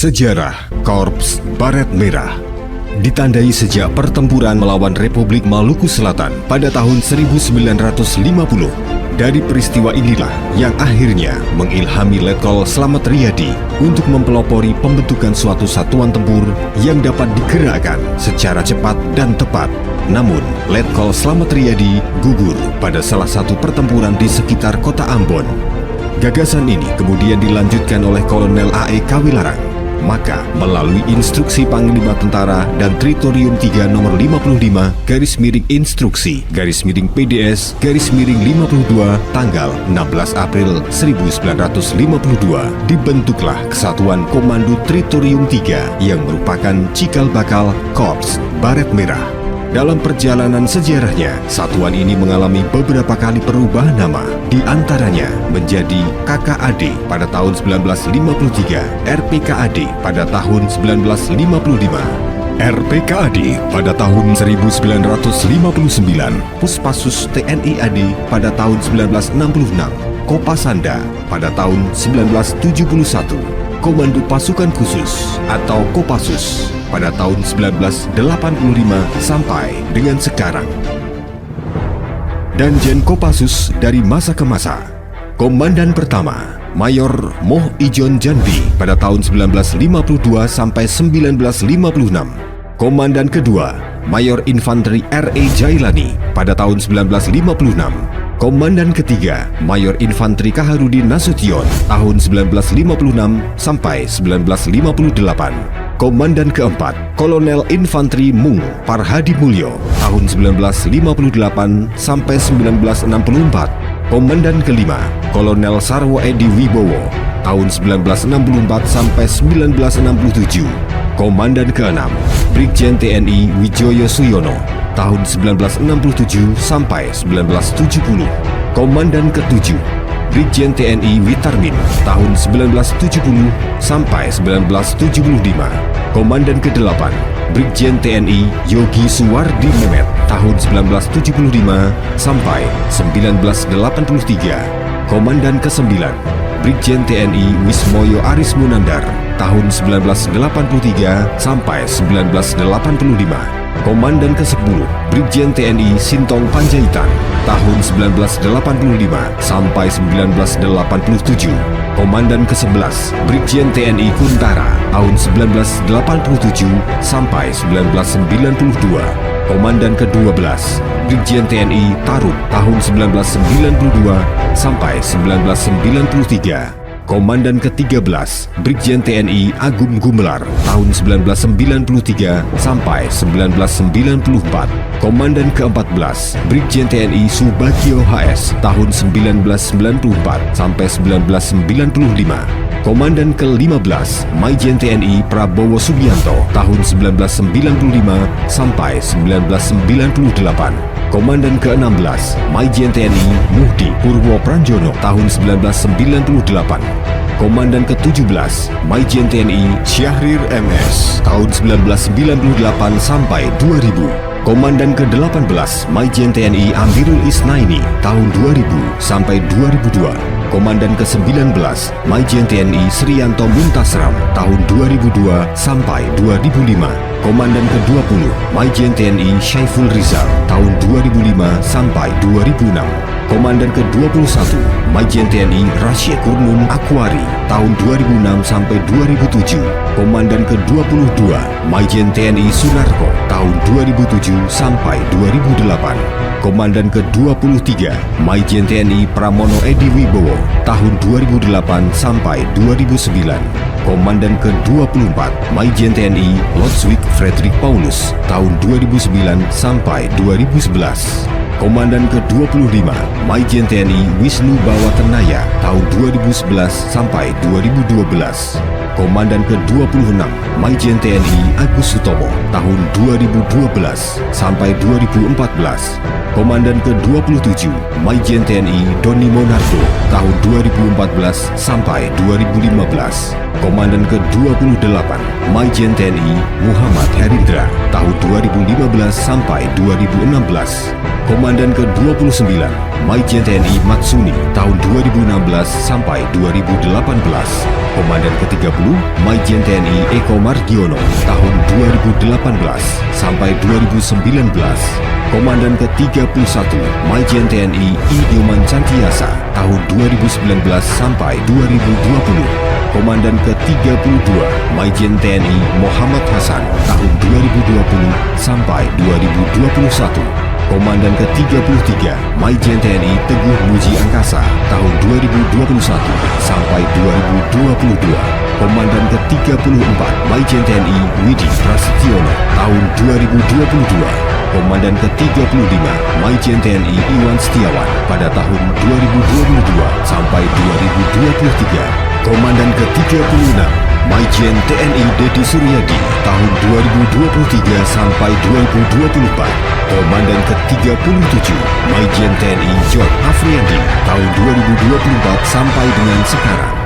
Sejarah Korps Baret Merah ditandai sejak pertempuran melawan Republik Maluku Selatan pada tahun 1950. Dari peristiwa inilah yang akhirnya mengilhami Letkol Slamet Riyadi untuk mempelopori pembentukan suatu satuan tempur yang dapat digerakkan secara cepat dan tepat. Namun, Letkol Slamet Riyadi gugur pada salah satu pertempuran di sekitar kota Ambon. Gagasan ini kemudian dilanjutkan oleh Kolonel A.E. Kawilarang. Maka, melalui instruksi Panglima Tentara dan Teritorium 3 nomor 55 /instruksi /PDS/52 tanggal 16 April 1952 dibentuklah Kesatuan Komando Teritorium 3 yang merupakan cikal bakal Korps Baret Merah. Dalam perjalanan sejarahnya, satuan ini mengalami beberapa kali perubahan nama, di antaranya menjadi KKAD pada tahun 1953, RPKAD pada tahun 1955, RPKAD pada tahun 1959, Puspasus TNI AD pada tahun 1966, Kopasanda pada tahun 1971, Komando Pasukan Khusus atau Kopassus pada tahun 1985 sampai dengan sekarang. Danjen Kopassus dari masa ke masa. Komandan pertama, Mayor Moh Ijon Janbi pada tahun 1952 sampai 1956. Komandan kedua, Mayor Infanteri R.E. Jailani pada tahun 1956. Komandan ketiga, Mayor Infanteri Kaharudin Nasution tahun 1956 sampai 1958. Komandan keempat, Kolonel Infanteri Mung Parhadi Mulyo tahun 1958 sampai 1964. Komandan kelima, Kolonel Sarwo Edi Wibowo tahun 1964 sampai 1967. Komandan keenam, Brigjen TNI Wijoyo Suyono tahun 1967 sampai 1970. Komandan ketujuh, Brigjen TNI Witarmin tahun 1970 sampai 1975. Komandan ke-8, Brigjen TNI Yogi Suwardi Memet tahun 1975 sampai 1983. Komandan ke-9, Brigjen TNI Wismoyo Aris Munandar tahun 1983 sampai 1985. Komandan ke-10, Brigjen TNI Sintong Panjaitan tahun 1985 sampai 1987. Komandan ke-11, Brigjen TNI Kuntara tahun 1987 sampai 1992. Komandan ke-12, Brigjen TNI Tarub tahun 1992 sampai 1993. Komandan ke-13, Brigjen TNI Agung Gumelar tahun 1993 sampai 1994. Komandan ke-14, Brigjen TNI Subagio HS tahun 1994 sampai 1995. Komandan ke-15, Maijen TNI Prabowo Subianto tahun 1995 sampai 1998. Komandan ke-16, Maijen TNI Muhdi Purwo Pranjono tahun 1998. Komandan ke-17, Maijen TNI Syahrir MS tahun 1998 sampai 2000. Komandan ke-18, Maijen TNI Amirul Isnaini tahun 2000 sampai 2002. Komandan ke-19, Maijen TNI Srianto Muntasram tahun 2002 sampai 2005. Komandan ke-20, Maijen TNI Syaiful Rizal tahun 2005 sampai 2006. Komandan ke-21, Maijen TNI Rasyid Kurnun Akwari tahun 2006 sampai 2007. Komandan ke-22, Maijen TNI Sunarko tahun 2007 sampai 2008. Komandan ke-23, Maijen TNI Pramono Edi Wibowo tahun 2008 sampai 2009. Komandan ke-24, Maijen TNI Lotswig Frederick Paulus tahun 2009 sampai 2011. Komandan ke-25, Maijen TNI Wisnu Bawatenaya tahun 2011 sampai 2012. Komandan ke-26, Maijen TNI Agus Sutomo tahun 2012 sampai 2014. Komandan ke-27, Maijen TNI Doni Monardo tahun 2014 sampai 2015. Komandan ke-28, Maijen TNI Muhammad Herindra tahun 2015 sampai 2016. Komandan ke-29, Maijen TNI Matsuni tahun 2016 sampai 2018. Komandan ke-30 Majen TNI Eko Margiono tahun 2018 sampai 2019. Komandan ke-31 Majen TNI I Nyoman Cantiasa tahun 2019 sampai 2020. Komandan ke-32 Majen TNI Muhammad Hasan tahun 2020 sampai 2021. Komandan ke-33 Majen TNI Teguh Muji Angkasa tahun 2021 sampai 2022. Komandan ke-34 Majen TNI Widi Prasetyono tahun 2022. Komandan ke-35 Majen TNI Iwan Setiawan pada tahun 2022 sampai 2023. Komandan ke-36 Majen TNI Dedi Suryadi tahun 2023 sampai 2024. Komandan ke-37 Majen TNI Jod Afriandi tahun 2024 sampai dengan sekarang.